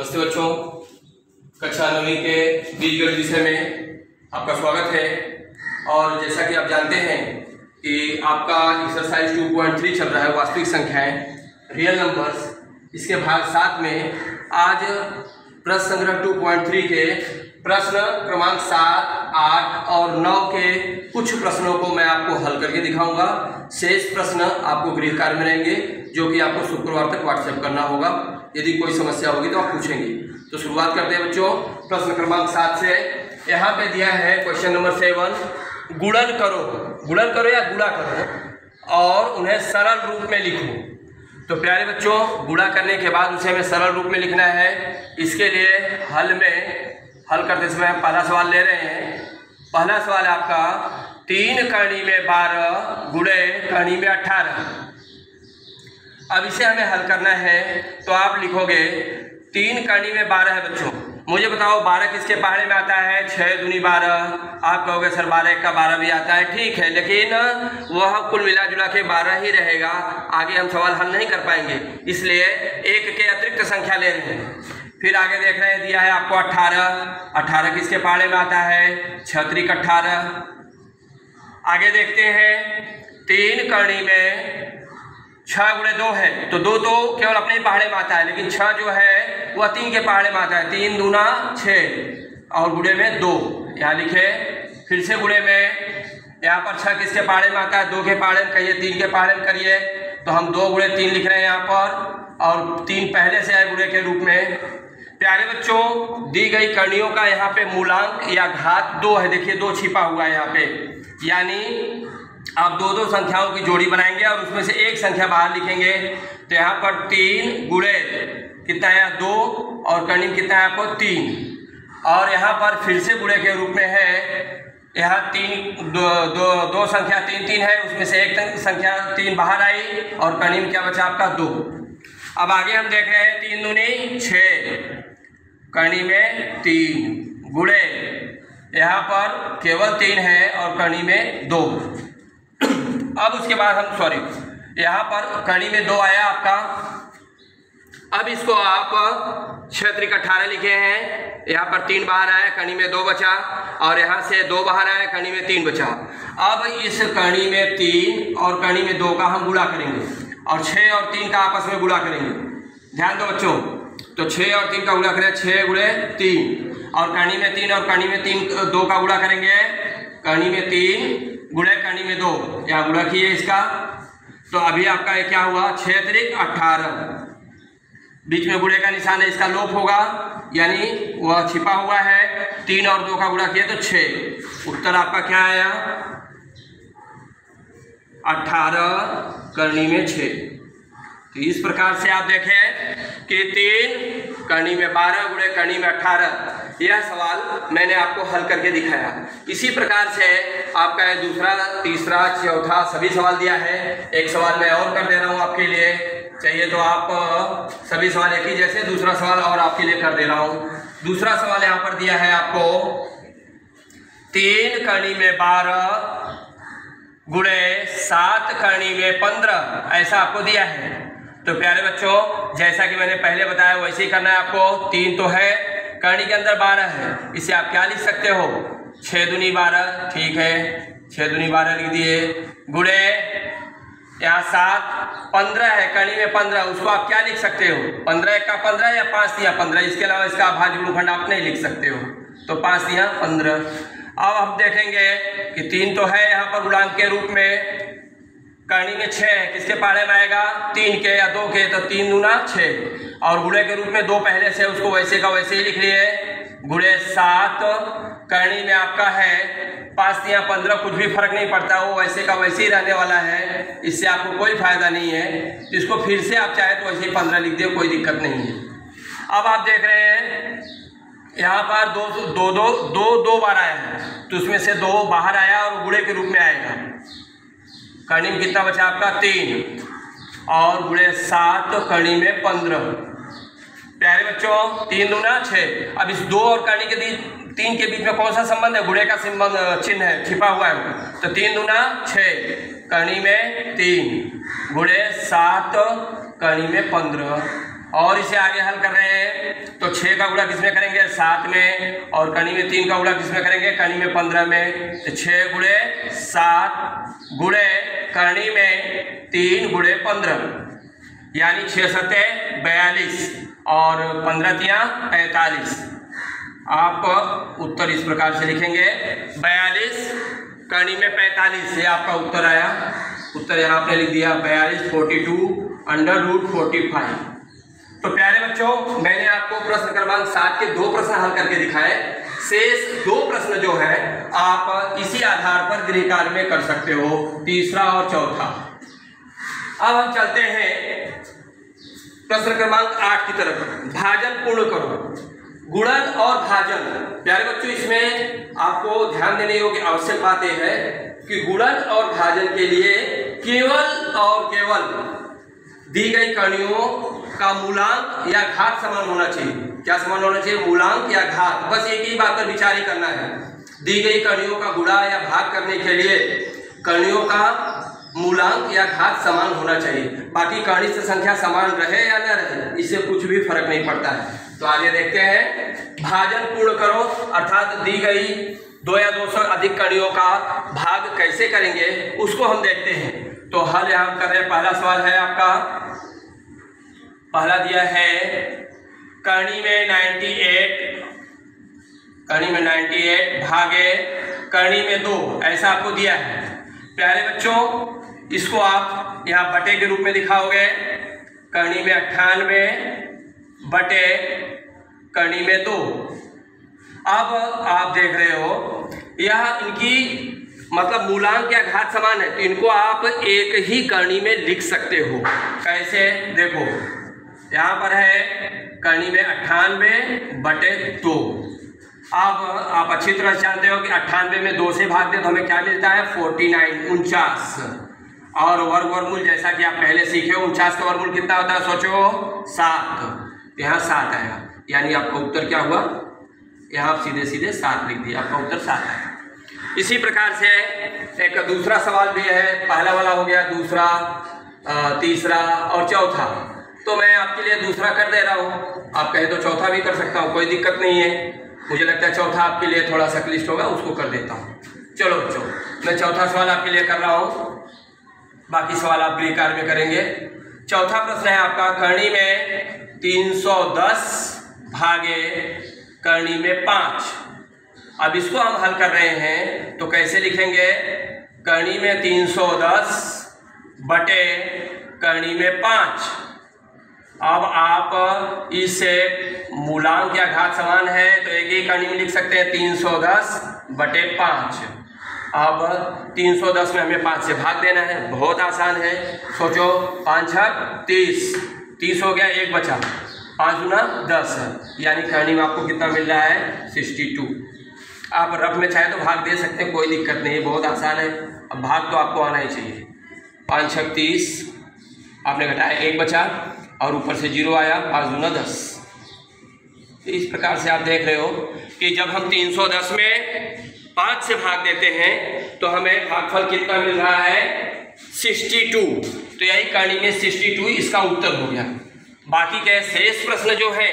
नमस्ते बच्चों, कक्षा 9वीं के बीजगणित विषय में आपका स्वागत है। और जैसा कि आप जानते हैं कि आपका एक्सरसाइज 2.3 चल रहा है, वास्तविक संख्याएं रियल नंबर्स। इसके भाग 7 में आज प्रश्न संग्रह 2.3 के प्रश्न क्रमांक 7, 8 और 9 के कुछ प्रश्नों को मैं आपको हल करके दिखाऊंगा। शेष प्रश्न आपको गृह कार्य में रहेंगे, जो कि आपको शुक्रवार तक व्हाट्सएप करना होगा। यदि कोई समस्या होगी तो आप पूछेंगे। तो शुरुआत करते हैं बच्चों प्रश्न क्रमांक 7 से। यहाँ पे दिया है क्वेश्चन नंबर 7, गुणन करो या गुणा करो और उन्हें सरल रूप में लिखो। तो प्यारे बच्चों, गुणा करने के बाद उसे हमें सरल रूप में लिखना है। इसके लिए हल करते समय हम पहला सवाल ले रहे हैं। पहला सवाल आपका 3 करनी में 12 गुणे करनी में 18। अब इसे हमें हल करना है तो आप लिखोगे 3 करनी में 12 है बच्चों। मुझे बताओ 12 किसके पहाड़े में आता है? 6 दूनी 12। आप कहोगे सर 12 का 12 भी आता है, ठीक है, लेकिन वह कुल मिला जुला के 12 ही रहेगा। आगे हम सवाल हल नहीं कर पाएंगे, इसलिए 1 के अतिरिक्त संख्या ले रहे हैं। फिर आगे देख रहे हैं, दिया है आपको 18 किसके पहाड़े में आता है? 6 त्रिक 18। आगे देखते हैं 3 करनी में 6 गुणे 2 है, तो 2 तो केवल अपने पहाड़े में आता है, लेकिन 6 जो है वह 3 के पहाड़े में आता है। 3 दूना 6 और गुणे में 2 यहाँ लिखे। फिर से गुणे में यहाँ पर 6 किसके पहाड़े में आता है? 2 के पहाड़े में करिए, 3 के पहाड़े में करिए, तो हम 2 गुणे 3 लिख रहे हैं यहाँ पर, और 3 पहले से आए गुणे के रूप में। प्यारे बच्चों, दी गई करणियों का यहाँ पे मूलांक या घात 2 है। देखिए 2 छिपा हुआ है यहाँ पे, यानी आप दो संख्याओं की जोड़ी बनाएंगे और उसमें से एक संख्या बाहर लिखेंगे। तो यहाँ पर 3 गुणे कितना है? 2 और करनी में कितना है आपको? 3। और यहाँ पर फिर से गुणे के रूप में है, यहाँ 2 संख्या 3 है, उसमें से एक संख्या 3 बाहर आई और करनी में क्या बचा आपका? 2। अब आगे हम देख रहे हैं 3 दूनी 6 करनी में 3 गुणे, यहाँ पर केवल 3 है और करनी में 2। अब उसके बाद हम यहाँ पर करनी में 2 आया आपका। अब इसको आप 6 त्रिक 18 लिखे हैं। यहाँ पर 3 बाहर आया, करनी में 2 बचा, और यहाँ से 2 बाहर आया, करनी में 3 बचा। अब इस करनी में 3 और करनी में 2 का हम गुणा करेंगे और 6 और 3 का आपस में गुणा करेंगे। ध्यान दो बच्चों, तो 6 और 3 का गुणा करें, 6 गुणे 3, और करनी में 3 और करनी में 2 का गुणा करेंगे, करनी में 3 गुणे करनी में 2, यहाँ गुणा किए इसका। तो अभी आपका क्या हुआ? 6 त्रिक 18, बीच में गुणे का निशान है, इसका लोप होगा, यानी वह छिपा हुआ है। 3 और 2 का गुणा किए तो 6। उत्तर आपका क्या आया? 18 करनी में 6। तो इस प्रकार से आप देखें कि 3 करनी में 12 गुणे करनी में 18, यह सवाल मैंने आपको हल करके दिखाया। इसी प्रकार से आपका दूसरा, तीसरा, चौथा सभी सवाल दिया है। एक सवाल मैं और कर दे रहा हूँ आपके लिए, चाहिए तो आप सभी सवाल एक ही जैसे, दूसरा सवाल और आपके लिए कर दे रहा हूँ। दूसरा सवाल यहाँ पर दिया है आपको 3 करनी में 12 गुणे 7 करनी में 15, ऐसा आपको दिया है। तो प्यारे बच्चों, जैसा कि मैंने पहले बताया वैसे ही करना है आपको। 3 तो है, करनी के अंदर 12 है, इसे आप क्या लिख सकते हो? 6 दूनी 12, ठीक है, 6 दूनी 12 लिख दिए, गुणे यहाँ 7 15 है, करनी में 15, उसको आप क्या लिख सकते हो? 15 का 15 या 5 दिया 15, इसके अलावा इसका भाज्य गुणनखंड आप नहीं लिख सकते हो, तो 5 दिया 15। अब हम देखेंगे कि 3 तो है यहाँ पर गुणांक के रूप में, करनी में 6 है, किसके पहाड़े में आएगा? 3 के या 2 के, तो 3 दूना 6, और गुणे के रूप में 2 पहले से, उसको वैसे का वैसे ही लिख लिए, गुणे 7 करनी में आपका है 5 या 15, कुछ भी फर्क नहीं पड़ता, वो वैसे का वैसे ही रहने वाला है, इससे आपको कोई फायदा नहीं है। इसको फिर से आप चाहे तो वैसे ही 15 लिख दिए, कोई दिक्कत नहीं है। अब आप देख रहे हैं यहाँ पर 2 बार आया है, तो उसमें से 2 बाहर आया और गुणे के रूप में आएगा। करनी में कितना बचा आपका? 3, और गुणे 7 करनी में 15। प्यारे बच्चों, 3 दूना 6। अब इस 2 और करनी के 3 के बीच में कौन सा संबंध है? गुणे का संबंध चिन्ह है, छिपा हुआ है, तो 3 दूना 6 करनी में 3 गुणे 7 करनी में 15, और इसे आगे हल कर रहे हैं तो 6 का गुणा किसमें करेंगे 7 में, और कणी में 3 का गुणा किसमें करेंगे कणी में 15 में। तो 6 गुणे 7 गुणे कणी में 3 गुणे 15 यानी 6 सत्ते 42 और 15 तियां 45। आप उत्तर इस प्रकार से लिखेंगे 42 कणी में 45, ये आपका उत्तर आया। उत्तर यहाँ आपने लिख दिया 42 42/√45। तो प्यारे बच्चों, मैंने आपको प्रश्न क्रमांक 7 के 2 प्रश्न हल करके दिखाए। शेष 2 प्रश्न जो है आप इसी आधार पर गृह कार्य में कर सकते हो, तीसरा और चौथा। अब हम चलते हैं प्रश्न क्रमांक 8 की तरफ। भाजन पूर्ण करो। गुणन और भाजन, प्यारे बच्चों, इसमें आपको ध्यान देने योग्य आवश्यक बात यह है कि गुणन और भाजन के लिए केवल और केवल दी गई कणियों का मूलांक या घात समान होना चाहिए। क्या समान होना चाहिए? मूलांक या घात। बस एक ही बात पर विचार ही करना है। दी गई कणियों का गुणा या भाग करने के लिए कणियों का मूलांक या घात समान होना चाहिए। बाकी कणित संख्या समान रहे या न रहे, इससे कुछ भी फर्क नहीं पड़ता है। तो आगे देखते हैं, भाजन पूर्ण करो, अर्थात दी गई 2 या 2 से अधिक कणियों का भाग कैसे करेंगे उसको हम देखते हैं। तो हल यहाँ कर रहे हैं। पहला सवाल है आपका, पहला दिया है कणी में 98 भागे कणी में 2, ऐसा आपको दिया है। प्यारे बच्चों, इसको आप यहाँ बटे के रूप में दिखाओगे। कणी में 98 बटे कणी में 2। अब आप देख रहे हो यह इनकी मतलब मूलांक या घात समान है, तो इनको आप एक ही कणी में लिख सकते हो। कैसे? देखो, यहाँ पर है कणी में 98 बटे 2। अब आप अच्छी तरह जानते हो कि 98 में 2 से भाग दे तो हमें क्या मिलता है 49 और वर्गमूल जैसा कि आप पहले सीखे हो 49 का वर्गमूल कितना होता है? सोचो 7। यहाँ 7 आया, यानी आपका उत्तर क्या हुआ? यहाँ आप सीधे सीधे 7 लिख दिया, आपका उत्तर 7 है। इसी प्रकार से एक दूसरा सवाल भी है। पहला वाला हो गया, दूसरा, तीसरा और चौथा। तो मैं आपके लिए दूसरा कर दे रहा हूँ, आप कहे तो चौथा भी कर सकता हूँ, कोई दिक्कत नहीं है। मुझे लगता है चौथा आपके लिए थोड़ा सा क्लिष्ट होगा, उसको कर देता हूँ। चलो बच्चों, मैं चौथा सवाल आपके लिए कर रहा हूँ, बाकी सवाल आप गृह कार्य में करेंगे। चौथा प्रश्न है आपका, कणी में 310 भागे कणी में 5। अब इसको हम हल कर रहे हैं तो कैसे लिखेंगे? कणी में 310 बटे कणी में 5। अब आप इसे मूलांक या घात समान है तो एक ही कणी में लिख सकते हैं 310 बटे 5। अब 310 में हमें 5 से भाग देना है, बहुत आसान है। सोचो 5 छक 30 हो गया, 1 बचा, 5 गुना 10, यानी कणी में आपको कितना मिल रहा है 62। आप रफ में चाहे तो भाग दे सकते हैं, कोई दिक्कत नहीं, बहुत आसान है। अब भाग तो आपको आना ही चाहिए। 5 छक 30, आपने घटाया 1 बचा और ऊपर से 0 आया, 5 गुना 10। इस प्रकार से आप देख रहे हो कि जब हम 310 में 5 से भाग देते हैं तो हमें भागफल कितना मिल रहा है 62। तो यही कणी में 62 इसका उत्तर हो गया। बाकी के शेष प्रश्न जो है,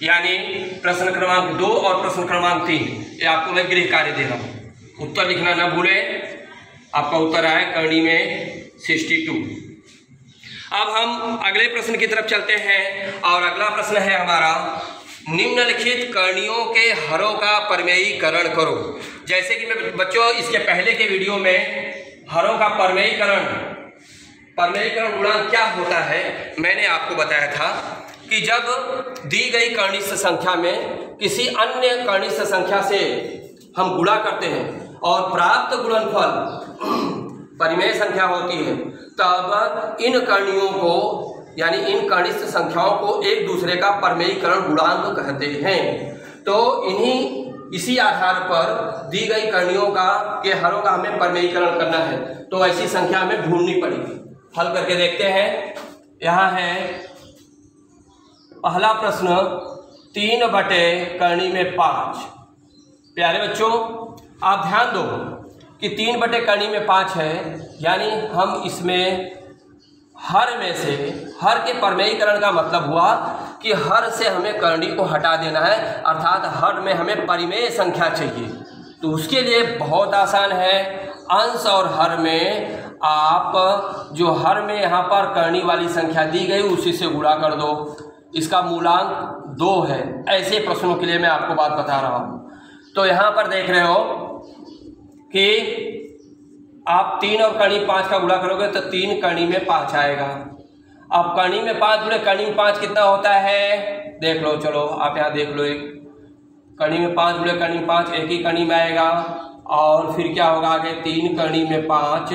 यानी प्रश्न क्रमांक 2 और प्रश्न क्रमांक 3, ये आपको मैं गृह कार्य दे रहा हूँ, उत्तर लिखना ना भूले। आपका उत्तर आया कणी में 62। अब हम अगले प्रश्न की तरफ चलते हैं और अगला प्रश्न है हमारा, निम्नलिखित कणियों के हरों का परमेयीकरण करो। जैसे कि मैं बच्चों इसके पहले के वीडियो में हरों का परमेयीकरण गुणांक क्या होता है मैंने आपको बताया था कि जब दी गई कनिष्ठ संख्या में किसी अन्य कनिष्ठ संख्या से हम गुणा करते हैं और प्राप्त गुणनफल परिमेय संख्या होती है, तब इन कणियों को यानी इन कनिष्ठ संख्याओं को एक दूसरे का परमेयीकरण गुणांक कहते हैं। तो इसी आधार पर दी गई कणियों के हरों का हमें परमेयीकरण करना है, तो ऐसी संख्या हमें ढूंढनी पड़ेगी। हल करके देखते हैं। यहाँ है पहला प्रश्न, 3 बटे कणी में 5। प्यारे बच्चों आप ध्यान दो कि 3 बटे कणी में 5 है, यानी हम इसमें हर में से, हर के परमेयीकरण का मतलब हुआ कि हर से हमें करणी को हटा देना है, अर्थात हर में हमें परिमेय संख्या चाहिए। तो उसके लिए बहुत आसान है, अंश और हर में आप जो हर में यहाँ पर करणी वाली संख्या दी गई उसी से गुणा कर दो। इसका मूलांक 2 है। ऐसे प्रश्नों के लिए मैं आपको बात बता रहा हूँ। तो यहाँ पर देख रहे हो कि आप 3 और करणी 5 का गुणा करोगे तो 3 करणी में 5 आएगा। अब करणी में 5 गुणे करणी में 5 कितना होता है, देख लो, चलो आप यहाँ देख लो। एक करणी में 5 गुणे करणी में 5 एक ही करणी में आएगा। और फिर क्या होगा आगे, 3 करणी में 5,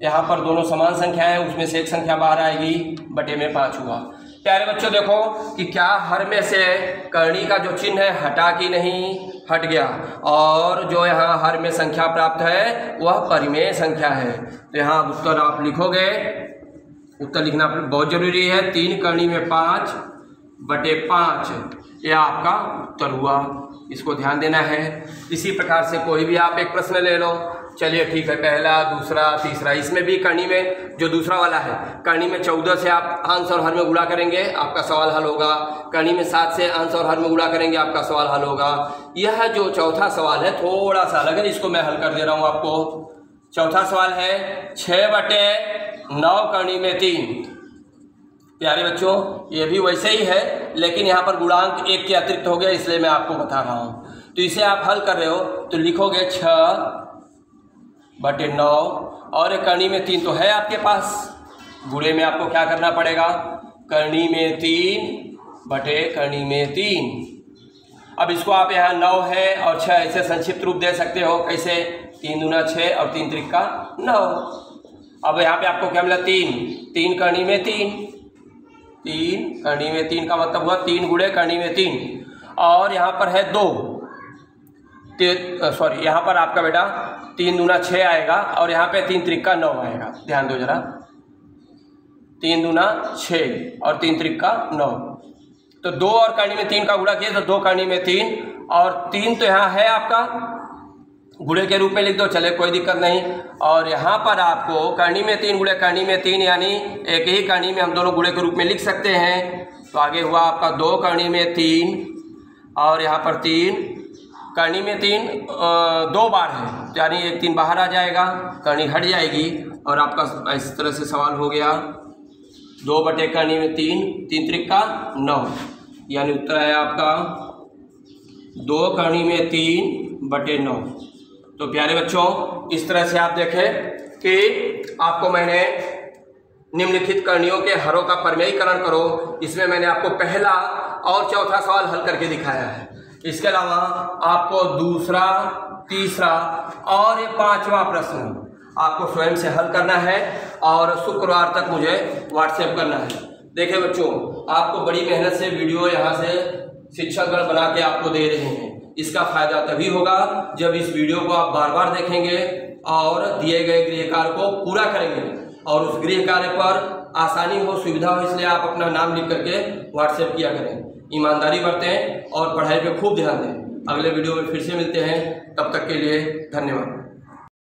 यहाँ पर दोनों समान संख्या है, उसमें से एक संख्या बाहर आएगी, बटे में 5 हुआ। प्यारे बच्चों देखो कि क्या हर में से करणी का जो चिन्ह है हटा कि नहीं, हट गया। और जो यहाँ हर में संख्या प्राप्त है वह परिमेय संख्या है। तो यहाँ उत्तर आप लिखोगे, उत्तर लिखना बहुत जरूरी है। 3 करणी में 5 बटे 5 यह आपका उत्तर हुआ, इसको ध्यान देना है। इसी प्रकार से कोई भी आप एक प्रश्न ले लो। चलिए ठीक है, पहला, दूसरा, तीसरा, इसमें भी करणी में जो दूसरा वाला है, करणी में 14 से आप अंश और हर में गुणा करेंगे, आपका सवाल हल होगा। करणी में 7 से अंश और हर में गुणा करेंगे, आपका सवाल हल होगा। यह जो चौथा सवाल है थोड़ा सा अलग है, इसको मैं हल कर दे रहा हूँ आपको। चौथा सवाल है 6 बटे 9 करणी में 3। प्यारे बच्चों ये भी वैसे ही है, लेकिन यहाँ पर गुणांक 1 के अतिरिक्त हो गया, इसलिए मैं आपको बता रहा हूँ। तो इसे आप हल कर रहे हो तो लिखोगे 6 बटे 9 और करणी में 3 तो है आपके पास, गुणे में आपको क्या करना पड़ेगा, करणी में 3 बटे करणी में 3। अब इसको आप यहाँ 9 है और 6 ऐसे संक्षिप्त रूप दे सकते हो। कैसे, 3 दूना 6 और 3 त्रिका 9। अब यहाँ पे आपको क्या मिला, 3 करणी में 3 करणी में 3 का मतलब हुआ 3 गुणे करणी में 3। और यहाँ पर है 2, सॉरी यहाँ पर आपका बेटा 3 दूना 6 आएगा और यहाँ पे 3 त्रिका 9 आएगा। ध्यान दो जरा, 3 दूना 6 और 3 त्रिका 9। तो 2 और करणी में 3 का गुणा किए तो 2 करणी में 3 और 3 तो यहाँ है आपका, गुणे के रूप में लिख दो, चले कोई दिक्कत नहीं। और यहाँ पर आपको करणी में 3 गुणे करणी में 3 यानी एक ही करणी में हम दोनों गुणे के रूप में लिख सकते हैं। तो आगे हुआ आपका 2 करणी में 3 और यहाँ पर 3 करणी में 3 2 बार है, यानी 1 3 बाहर आ जाएगा, करणी हट जाएगी और आपका इस तरह से सवाल हो गया। 2 बटे करणी में 3 त्रिका 9, यानी उत्तर है आपका 2 करणी में 3 बटे 9। तो प्यारे बच्चों इस तरह से आप देखें कि आपको मैंने निम्नलिखित करणियों के हरों का परिमेयीकरण करो, इसमें मैंने आपको पहला और चौथा सवाल हल करके दिखाया है। इसके अलावा आपको दूसरा, तीसरा और ये 5वां प्रश्न आपको स्वयं से हल करना है और शुक्रवार तक मुझे व्हाट्सएप करना है। देखिए बच्चों, आपको बड़ी मेहनत से वीडियो यहाँ से शिक्षकगण बना के आपको दे रहे हैं। इसका फायदा तभी होगा जब इस वीडियो को आप बार बार देखेंगे और दिए गए गृह कार्य को पूरा करेंगे और उस गृह कार्य पर आसानी हो, सुविधा हो, इसलिए आप अपना नाम लिख करके व्हाट्सएप किया करें। ईमानदारी बरतें और पढ़ाई पे खूब ध्यान दें। अगले वीडियो में फिर से मिलते हैं, तब तक के लिए धन्यवाद।